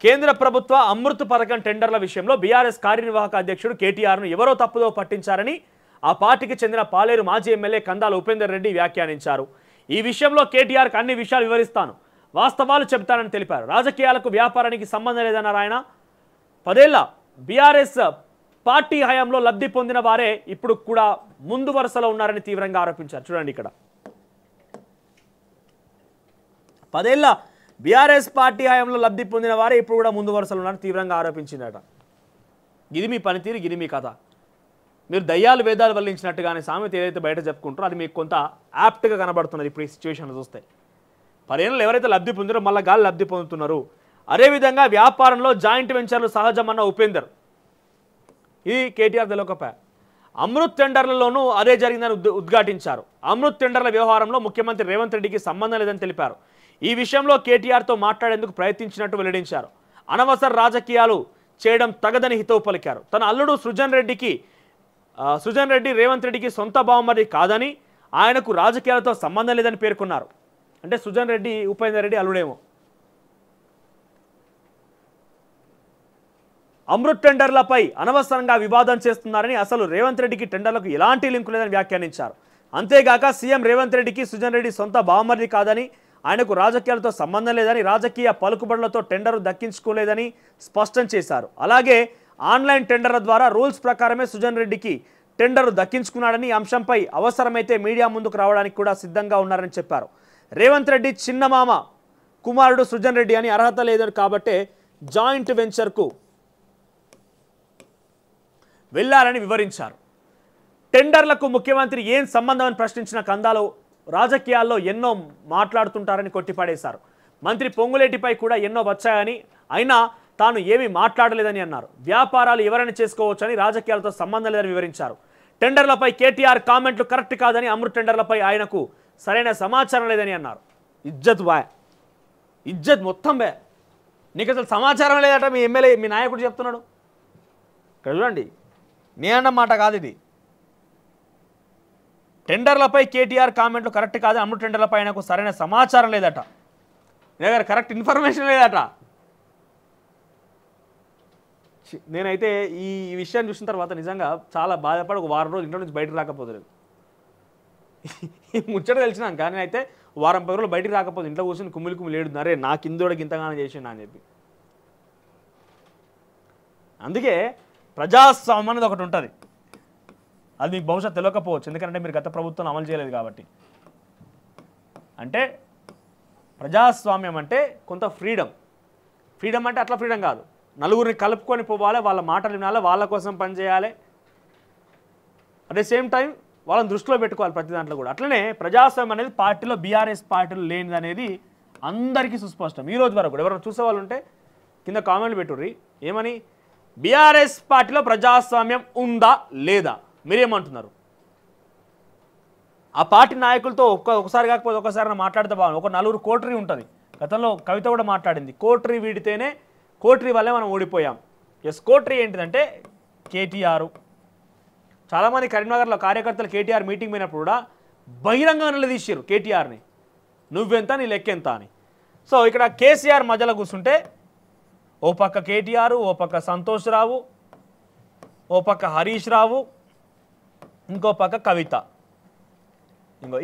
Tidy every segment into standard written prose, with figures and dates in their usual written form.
కేంద్ర ప్రభుత్వ అమృత్ పథకం టెండర్ల విషయంలో బీఆర్ఎస్ కార్యనిర్వాహక అధ్యక్షుడు కేటీఆర్ను ఎవరో తప్పుదో పట్టించారని ఆ పార్టీకి చెందిన పాలేరు మాజీ ఎమ్మెల్యే కందాల ఉపేందర్ రెడ్డి వ్యాఖ్యానించారు. ఈ విషయంలో కేటీఆర్కి అన్ని విషయాలు వివరిస్తాను, వాస్తవాలు చెబుతానని తెలిపారు. రాజకీయాలకు వ్యాపారానికి సంబంధం లేదన్నారు ఆయన. 10 ఏళ్ల బీఆర్ఎస్ పార్టీ హయాంలో లబ్ధి పొందిన వారే ఇప్పుడు కూడా ముందు వరుసలో ఉన్నారని తీవ్రంగా ఆరోపించారు. చూడండి, ఇక్కడ 10 ఏళ్ల బీఆర్ఎస్ పార్టీ హయాంలో లబ్ధి పొందిన వారే ఇప్పుడు కూడా ముందు వరుసలో ఉన్నారని తీవ్రంగా ఆరోపించిందట. ఇది మీ పనితీరు, ఇది మీ కథ. మీరు దయ్యాలు వేదాలు వల్లించినట్టుగానే సామెత ఏదైతే బయట చెప్పుకుంటారో అది మీకు కొంత యాప్ట్గా కనబడుతున్నది ఇప్పుడు ఈ సిచ్యువేషన్ చూస్తే. 10 ఏళ్ళు ఎవరైతే లబ్ధి పొందారో మళ్ళీ గాలి లబ్ధి పొందుతున్నారు. అదేవిధంగా వ్యాపారంలో జాయింట్ వెంచర్లు సహజమన్న ఉపేందర్, ఇది కేటీఆర్ తెలియకపోయా. అమృత్ టెండర్లలోనూ అదే జరిగిందని ఉద్ఘాటించారు. అమృత్ టెండర్ల వ్యవహారంలో ముఖ్యమంత్రి రేవంత్ రెడ్డికి సంబంధం లేదని తెలిపారు. ఈ విషయంలో కేటీఆర్తో మాట్లాడేందుకు ప్రయత్నించినట్టు వెల్లడించారు. అనవసర రాజకీయాలు చేయడం తగదని హితవు పలికారు. తన అల్లుడు సృజన్ రెడ్డి రేవంత్ రెడ్డికి సొంత బావమరిది కాదని, ఆయనకు రాజకీయాలతో సంబంధం లేదని పేర్కొన్నారు. అంటే సృజన్ రెడ్డి ఉపేందర్ రెడ్డి అల్లుడేమో. అమృత్ టెండర్లపై అనవసరంగా వివాదం చేస్తున్నారని, అసలు రేవంత్ రెడ్డికి టెండర్లకు ఎలాంటి లింకు లేదని వ్యాఖ్యానించారు. అంతేగాక సీఎం రేవంత్ రెడ్డికి సృజన్ రెడ్డి సొంత బావమరిది కాదని, ఆయనకు రాజకీయాలతో సంబంధం లేదని, రాజకీయ పలుకుబడులతో టెండర్ దక్కించుకోలేదని స్పష్టం చేశారు. అలాగే ఆన్లైన్ టెండర్ల ద్వారా రూల్స్ ప్రకారమే సృజన్ రెడ్డికి టెండర్ దక్కించుకున్నాడని, అంశంపై అవసరమైతే మీడియా ముందుకు రావడానికి కూడా సిద్ధంగా ఉన్నారని చెప్పారు. రేవంత్ రెడ్డి చిన్నమామ కుమారుడు సృజన్ రెడ్డి అని అర్హత లేదని కాబట్టే జాయింట్ వెంచర్కు వెళ్లారని వివరించారు. టెండర్లకు ముఖ్యమంత్రి ఏం సంబంధం అని ప్రశ్నించిన కందాలు రాజకీయాల్లో ఎన్నో మాట్లాడుతుంటారని కొట్టిపడేశారు. మంత్రి పొంగులేటిపై కూడా ఎన్నో వచ్చాయని, అయినా తాను ఏమీ మాట్లాడలేదని అన్నారు. వ్యాపారాలు ఎవరైనా చేసుకోవచ్చని, రాజకీయాలతో సంబంధం లేదని వివరించారు. టెండర్లపై కేటీఆర్ కామెంట్లు కరెక్ట్ కాదని, అమృత్ టెండర్లపై ఆయనకు సరైన సమాచారం లేదని అన్నారు. ఇజ్జత్ మొత్తం బే. నీకు అసలు సమాచారం లేదట మీ ఎమ్మెల్యే, మీ నాయకుడు చెప్తున్నాడు. ఇక్కడ చూడండి, నేనన్న మాట కాదు ఇది. టెండర్లపై కేటీఆర్ కామెంట్లు కరెక్ట్ కాదు, అమృత్ టెండర్లపై ఆయనకు సరైన సమాచారం లేదట, నీ దగ్గర కరెక్ట్ ఇన్ఫర్మేషన్ లేదట. నేనైతే ఈ విషయాన్ని చూసిన తర్వాత నిజంగా చాలా బాధపడి ఒక వారం రోజులు ఇంట్లో నుంచి బయటకు రాకపోతుంది. ఈ ముచ్చట తెలిసినాక నేనైతే వారం 10 రోజులు బయటికి రాకపోతే ఇంట్లో కూర్చొని కుమ్మిలి ఏడున్నారే నా కిందోడికి ఇంతగానో చేసిండు అని చెప్పి. అందుకే ప్రజాస్వామ్యం అనేది ఒకటి ఉంటుంది, అది మీకు బహుశా తెలియకపోవచ్చు, ఎందుకంటే మీరు గత ప్రభుత్వం అమలు చేయలేదు కాబట్టి. అంటే ప్రజాస్వామ్యం అంటే కొంత ఫ్రీడమ్ అంటే అట్లా ఫ్రీడమ్ కాదు, నలుగురిని కలుపుకొని పోవాలి, వాళ్ళ మాటలు వినాలి, వాళ్ళ కోసం పనిచేయాలి, అట్ ద సేమ్ టైం వాళ్ళని దృష్టిలో పెట్టుకోవాలి ప్రతి దాంట్లో కూడా. అట్లనే ప్రజాస్వామ్యం అనేది పార్టీలో బీఆర్ఎస్ పార్టీలో లేనిది అనేది అందరికీ సుస్పష్టం. ఈ రోజు వరకు కూడా ఎవరైనా చూసేవాళ్ళు ఉంటే కింద కామెంట్లు పెట్టుర్రి, ఏమని బీఆర్ఎస్ పార్టీలో ప్రజాస్వామ్యం ఉందా లేదా, మీరేమంటున్నారు? ఆ పార్టీ నాయకులతో ఒకసారి కాకపోతే ఒకసారి మాట్లాడితే బాగుంది. ఒక 4 కోటరీ ఉంటుంది. గతంలో కవిత కూడా మాట్లాడింది, కోటరీ వీడితేనే, కోటరీ వల్లే మనం ఓడిపోయాం. ఎస్, కోటరీ ఏంటిదంటే కేటీఆర్. చాలామంది కరీంనగర్లో కార్యకర్తలు కేటీఆర్ మీటింగ్ పోయినప్పుడు కూడా బహిరంగంగా నిలదీశారు కేటీఆర్ని, నువ్వెంత నీ లెక్కెంత అని. సో ఇక్కడ కేసీఆర్ మధ్యలో కూర్చుంటే ఓ పక్క కేటీఆర్, ఓ పక్క సంతోష్ రావు, ఓ పక్క హరీష్ రావు, ఇంకో పక్క కవిత,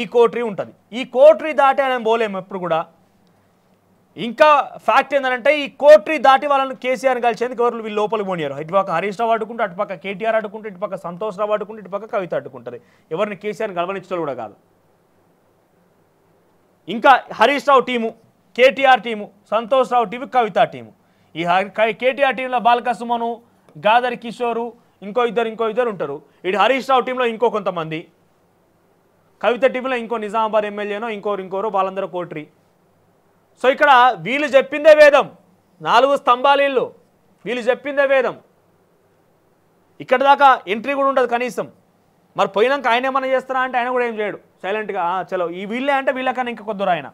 ఈ కోటరీ ఉంటుంది. ఈ కోటరీ దాటి ఆయన పోలేము ఎప్పుడు కూడా. ఇంకా ఫ్యాక్ట్ ఏంటంటే ఈ కోటరీ దాటి వాళ్ళని కేసీఆర్ని కలిసేందుకు ఎవరు వీళ్ళు లోపలికి పోనియారు. ఇటుపక్క హరీష్ రావు అడ్డుకుంటే, అటుపక్క కేటీఆర్ అడ్డుకుంటే, ఇటుపక్క సంతోష్ రావు అడ్డుకుంటే, ఇటుపక్క కవిత అడ్డుకుంటుంది. ఎవరిని కేసీఆర్ని గెలవనిచ్చడం కూడా కాదు. ఇంకా హరీష్ రావు టీము, కేటీఆర్ టీము, సంతోష్ రావు టీము, కవిత టీము. ఈ కేటీఆర్ టీంలో బాలక సుమను, గాదరి కిషోరు, ఇంకో ఇద్దరు ఉంటారు. ఇటు హరీష్ రావు టీంలో ఇంకో కొంతమంది, కవిత టీంలో ఇంకో నిజామాబాద్ ఎమ్మెల్యేనో ఇంకోరు, వాళ్ళందరూ కోటరీ. సో ఇక్కడ వీళ్ళు చెప్పిందే వేదం, 4 స్తంభాలు ఇల్లు, వీళ్ళు చెప్పిందే వేదం. ఇక్కడ దాకా ఎంట్రీ కూడా ఉండదు కనీసం. మరి పోయినాక ఆయన ఏమన్నా చేస్తారా అంటే ఆయన కూడా ఏం చేయడు, సైలెంట్గా చలో ఈ వీళ్ళే అంటే వీళ్ళకన్నా ఇంకా కొద్దిరా ఆయన.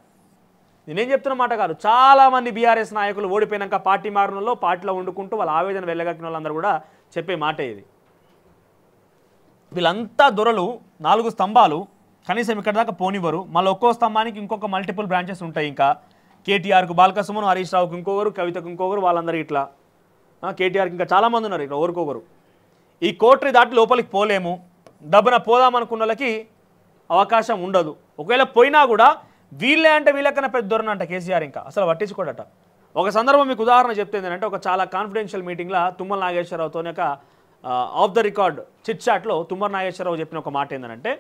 నేనేం చెప్తున్న మాట కాదు, చాలామంది బీఆర్ఎస్ నాయకులు ఓడిపోయినాక పార్టీ మారణంలో పార్టీలో వండుకుంటూ వాళ్ళ ఆవేదన వెళ్ళగక్కిన వాళ్ళందరూ కూడా చెప్పే మాట ఇది. వీళ్ళంతా దొరలు, 4 స్తంభాలు, కనీసం ఇక్కడ దాకా పోనివ్వరు. మళ్ళీ ఒక్కో స్తంభానికి ఇంకొక మల్టిపుల్ బ్రాంచెస్ ఉంటాయి. ఇంకా కేటీఆర్కు బాలకసుమను, హరీష్ రావుకు ఇంకొకరు, కవితకు ఇంకొకరు, వాళ్ళందరూ ఇట్లా కేటీఆర్కి ఇంకా చాలామంది ఉన్నారు ఇట్లా ఒకరికొకరు. ఈ కోటరీ దాటి లోపలికి పోలేము, దబ్బున పోదామనుకున్న వాళ్ళకి అవకాశం ఉండదు. ఒకవేళ పోయినా కూడా వీళ్ళే అంటే వీళ్ళకన్నా పెద్ద దొరనంట కేసీఆర్, ఇంకా అసలు పట్టించుకోడట. ఒక సందర్భం మీకు ఉదాహరణ చెప్తే ఏంటంటే, ఒక చాలా కాన్ఫిడెన్షియల్ మీటింగ్లో తుమ్మల నాగేశ్వరరావుతో ఆఫ్ ద రికార్డ్ చిట్ చాట్లో తుమ్మల నాగేశ్వరరావు చెప్పిన ఒక మాట ఏంటంటే,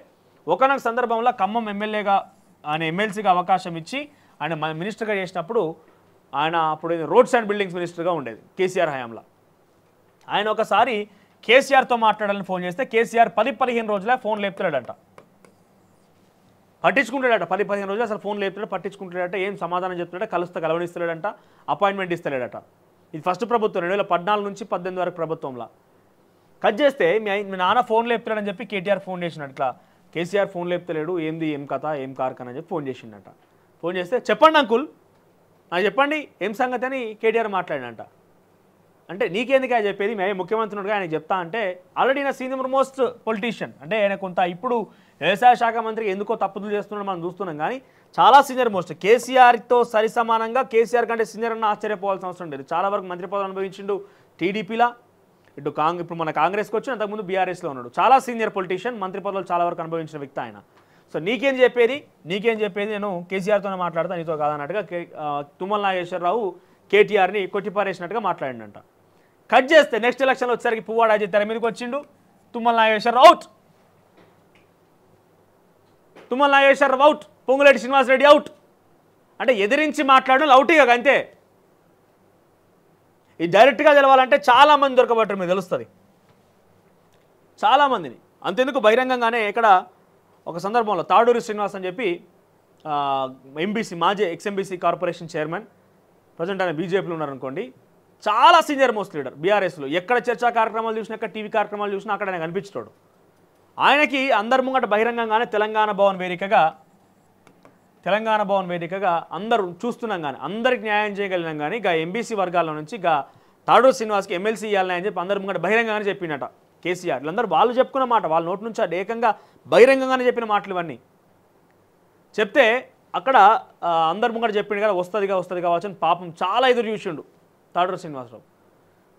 ఒకనొక సందర్భంలో ఖమ్మం ఎమ్మెల్యేగా ఆయన ఎమ్మెల్సీగా అవకాశం ఇచ్చి ఆయన మినిస్టర్గా చేసినప్పుడు, ఆయన అప్పుడు రోడ్స్ అండ్ బిల్డింగ్స్ మినిస్టర్గా ఉండేది కేసీఆర్ హయాంలో. ఆయన ఒకసారి కేసీఆర్తో మాట్లాడాలని ఫోన్ చేస్తే కేసీఆర్ 10-15 రోజులే ఫోన్ లేపుతాడంట, పట్టించుకుంటాడట. 10-15 రోజులు అసలు ఫోన్ లేపుతాడు, పట్టించుకుంటాడట, ఏం సమాధానం చెప్తాడట, కలవనిస్తాడట, అపాయింట్మెంట్ ఇస్తాడట. ఇది ఫస్ట్ ప్రభుత్వం 2014 నుంచి 18 వరకు ప్రభుత్వంలో. కట్ చేస్తే మీ నాన్న ఫోన్ లేపుతాడని చెప్పి కేటీఆర్ ఫోన్ చేసినట్లా, కేసీఆర్ ఫోన్ లేపుతలేడు, ఏంది ఏం కథ ఏం కార్ఖాన అని చెప్పి ఫోన్ చేసిండట. ఫోన్ చేస్తే చెప్పండి అంకుల్, నాకు చెప్పండి ఏం సంగతి అని కేటీఆర్ మాట్లాడినంట. అంటే నీకెందుకు ఆయన చెప్పేది, మేము ముఖ్యమంత్రిగా ఆయనకు చెప్తా అంటే, ఆల్రెడీ నా సీనియర్ మోస్ట్ పొలిటీషియన్, అంటే ఆయన కొంత ఇప్పుడు వ్యవసాయ శాఖ మంత్రికి ఎందుకో తప్పులు చేస్తున్నాడు మనం చూస్తున్నాం, కానీ చాలా సీనియర్ మోస్ట్. కేసీఆర్తో సరి సమానంగా, కేసీఆర్ కంటే సీనియర్ అన్న ఆశ్చర్యపోవాల్సిన అవసరం లేదు. చాలా వరకు మంత్రి పదవులు అనుభవించిండు టీడీపీలా, ఇటు ఇప్పుడు మన కాంగ్రెస్కి వచ్చి అంతకుముందు బీఆర్ఎస్లో ఉన్నాడు. చాలా సీనియర్ పొలిటీషియన్, మంత్రి పదవులు చాలా వరకు అనుభవించిన వ్యక్తి ఆయన. సో నీకేం చెప్పేది నేను కేసీఆర్తోనే మాట్లాడతా, నీతో కాదన్నట్టుగా తుమ్మల నాగేశ్వరరావు కేటీఆర్ని కొట్టిపారేసినట్టుగా మాట్లాడిండంట. కట్ చేస్తే నెక్స్ట్ ఎలక్షన్లో వచ్చేసరికి పువ్వాడ అజయ్ తెర మీదకి వచ్చిండు, Tummala Nageswara Rao out, Tummala Nageswara Rao out, Ponguleti Srinivasa Reddy out. అంటే ఎదిరించి మాట్లాడడం అవుట్గా అంతే. ఇది డైరెక్ట్గా తెలవాలంటే చాలామంది దొరకబట్టారు, మీకు తెలుస్తుంది చాలామందిని. అంతెందుకు బహిరంగంగానే ఇక్కడ ఒక సందర్భంలో తాడూరి శ్రీనివాస్ అని చెప్పి ఎంబీసీ మాజీ ఎక్స్ఎంబీసీ కార్పొరేషన్ చైర్మన్, ప్రజెంట్ ఆయన బీజేపీలో ఉన్నారనుకోండి, చాలా సీనియర్ మోస్ట్ లీడర్ బీఆర్ఎస్లో. ఎక్కడ చర్చా కార్యక్రమాలు చూసినా, ఎక్కడ టీవీ కార్యక్రమాలు చూసినా అక్కడ ఆయన కనిపించాడు. ఆయనకి అందరి ముంగట బహిరంగంగానే తెలంగాణ భవన్ వేదికగా అందరూ చూస్తున్నాం, కానీ అందరికి న్యాయం చేయగలిగినాం, కానీ ఇక ఎంబీసీ వర్గాల నుంచి ఇక తాడూరు శ్రీనివాస్కి ఎమ్మెల్సీ ఇవ్వాలని అని చెప్పి అందరి ముంగట బహిరంగంగానే చెప్పినట కేసీఆర్. వీళ్ళందరూ వాళ్ళు చెప్పుకున్న మాట, వాళ్ళ నోటి నుంచి అది ఏకంగా బహిరంగంగానే చెప్పిన మాటలు ఇవన్నీ. చెప్తే అక్కడ అందరి ముంగట చెప్పిండు కదా వస్తుంది కావచ్చు అని పాపం చాలా ఎదురు చూసిండు తాడూరు శ్రీనివాసరావు.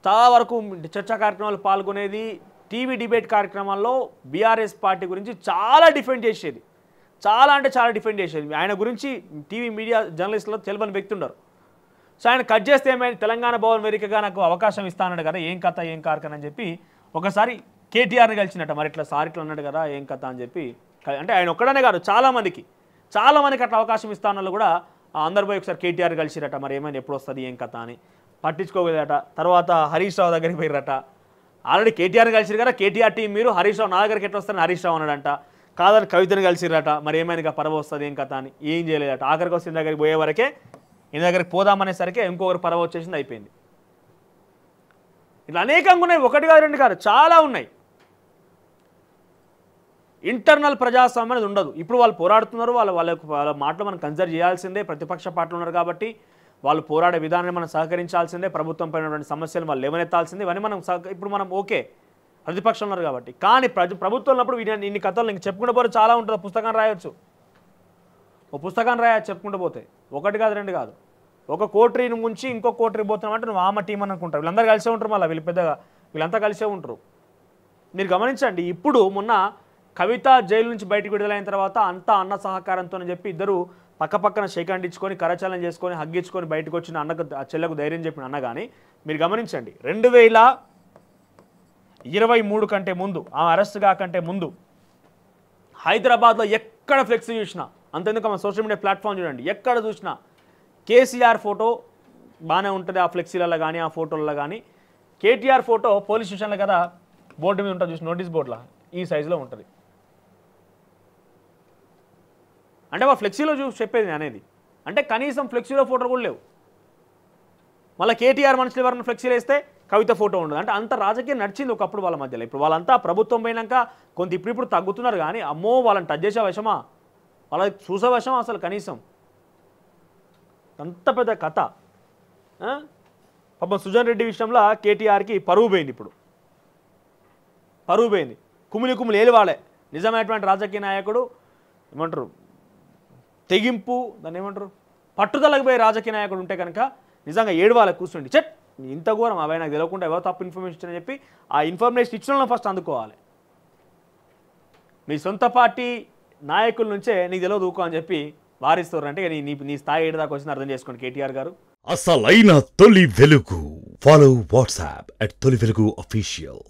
చాలా వరకు చర్చా కార్యక్రమాలు పాల్గొనేది, టీవీ డిబేట్ కార్యక్రమాల్లో బీఆర్ఎస్ పార్టీ గురించి చాలా డిఫెండ్ చేసేది, చాలా అంటే చాలా డిఫెండ్ చేసేది. ఆయన గురించి టీవీ మీడియా జర్నలిస్టులో తెలియని వ్యక్తి ఉండరు. సో ఆయన కట్ చేస్తే ఏమైంది, తెలంగాణ భవన్ వేదికగా నాకు అవకాశం ఇస్తానన్నాడు కదా, ఏం కథ ఏం కార్ఖాన అని చెప్పి ఒకసారి కేటీఆర్ని కలిసినట్ట. మరి ఇట్లా ఇట్లా అన్నాడు కదా ఏం కథ అని చెప్పి, అంటే ఆయన ఒక్కడనే కాదు చాలామందికి అట్లా అవకాశం ఇస్తానన్నా కూడా అందరు పోయి ఒకసారి కేటీఆర్ కలిసిరట, మరి ఏమైనా ఎప్పుడు వస్తుంది ఏం కథ అని పట్టించుకోగలట. తర్వాత హరీష్ రావు దగ్గరికి పోయిరట. ఆల్రెడీ కేటీఆర్ని కలిసిరు కదా, కేటీఆర్ టీం మీరు, హరీష్ రావు నా దగ్గరికి ఎట్లా వస్తారని హరీష్ రావు అన్నాడంట. కాదని కవితను కలిసిరట, మరి ఏమైనా పరవ వస్తుంది ఏం కథ అని ఏం చేయలేదట. ఆఖరికి వస్తే దగ్గరికి పోయే వరకే, ఈయన దగ్గరికి పోదామనేసరికి ఇంకొకరు పరవ వచ్చేసింది, అయిపోయింది. ఇట్లా అనేకంగా ఉన్నాయి, ఒకటి కాదు రెండు కాదు, చాలా ఉన్నాయి. ఇంటర్నల్ ప్రజాస్వామ్యం అనేది ఉండదు. ఇప్పుడు వాళ్ళు పోరాడుతున్నారు, వాళ్ళ మాటలు మనం కన్సిడర్ చేయాల్సిందే. ప్రతిపక్ష పార్టీలు ఉన్నారు కాబట్టి వాళ్ళు పోరాడే విధానాన్ని మనం సహకరించాల్సిందే. ప్రభుత్వం పైనటువంటి సమస్యలు వాళ్ళు లేవనెత్తాల్సిందే. ఇవన్నీ మనం ఇప్పుడు మనం ఓకే ప్రతిపక్షం ఉన్నారు కాబట్టి. కానీ ప్రభుత్వం ఉన్నప్పుడు ఇన్ని కథలు ఇంక చెప్పుకుంటూ పోతే చాలా ఉంటుంది. పుస్తకాన్ని రాయొచ్చు, ఓ పుస్తకాన్ని రాయొచ్చు చెప్పుకుంటూ పోతే. ఒకటి కాదు రెండు కాదు. ఒక కోటరీని ముంచి ఇంకో కోటరీ పోతున్నామంటే నువ్వు ఆమె టీం అని అనుకుంటారు. వీళ్ళందరూ కలిసే ఉంటారు, మళ్ళీ వీళ్ళంతా కలిసే ఉంటారు. మీరు గమనించండి, ఇప్పుడు మొన్న కవిత జైలు నుంచి బయటకు విడుదలైన తర్వాత అంతా అన్న సహకారంతో అని చెప్పి ఇద్దరు పక్కపక్కన షేక్ ఇచ్చుకొని కరచాలనం చేసుకొని హగ్గించుకొని బయటకు వచ్చిన అన్నకు చెల్లెకు ధైర్యం చెప్పిన అన్న. కానీ మీరు గమనించండి, 2023 కంటే ముందు, ఆమె అరెస్ట్ కాకంటే ముందు హైదరాబాద్లో ఎక్కడ ఫ్లెక్సీ చూసినా, అంతెందుకు మన సోషల్ మీడియా ప్లాట్ఫామ్ చూడండి, ఎక్కడ చూసినా కేసీఆర్ ఫోటో బాగానే ఉంటుంది. ఆ ఫ్లెక్సీలలో కానీ ఆ ఫోటోలలో కానీ కేటీఆర్ ఫోటో పోలీస్ స్టేషన్లో కదా బోర్డు మీద ఉంటుంది చూసి, నోటీస్ బోర్డులో ఈ సైజులో ఉంటుంది. అంటే వాళ్ళ ఫ్లెక్సీలో చూసి చెప్పేది అనేది, అంటే కనీసం ఫ్లెక్సీలో ఫోటోలు కూడా లేవు. మళ్ళీ కేటీఆర్ మనుషులు ఎవరైనా ఫ్లెక్సీలు వేస్తే కవిత ఫోటో ఉండదు. అంటే అంత రాజకీయం నడిచింది ఒకప్పుడు వాళ్ళ మధ్యలో. ఇప్పుడు వాళ్ళంతా ప్రభుత్వం పోయినాక కొంత ఇప్పుడు తగ్గుతున్నారు, కానీ అమ్మో వాళ్ళని టచ్ చేసే వశమా, వాళ్ళకి చూసే వశమా అసలు కనీసం. అంత పెద్ద కథ. పాపం సుజన్ రెడ్డి విషయంలో కేటీఆర్కి పరువు పోయింది. ఇప్పుడు పరువు పోయింది, కుమిలి ఏలివాళ్ళే. నిజమైనటువంటి రాజకీయ నాయకుడు ఏమంటారు, తెగింపు, దాన్ని ఏమంటారు, పట్టుదలకు పోయే రాజకీయ నాయకుడు ఉంటే కనుక నిజంగా ఏడవాళ్ళకి కూర్చోండి చెట్ ఇంత ఘోరం అవే నాకు తెలియకుండా ఎవరు తప్పు ఇన్ఫర్మేషన్ అని చెప్పి ఆ ఇన్ఫర్మేషన్ ఇచ్చిన ఫస్ట్ అందుకోవాలి. మీ సొంత పార్టీ నాయకుల నుంచే నీకు తెలియదు ఊకో అని చెప్పి వారిస్తారు అంటే నీ స్థాయి ఏడు దాకా వచ్చింది అర్థం చేసుకోండి కేటీఆర్ గారు. అసలైన తొలి వెలుగు. ఫాలో వాట్సాప్ @తొలి వెలుగు official.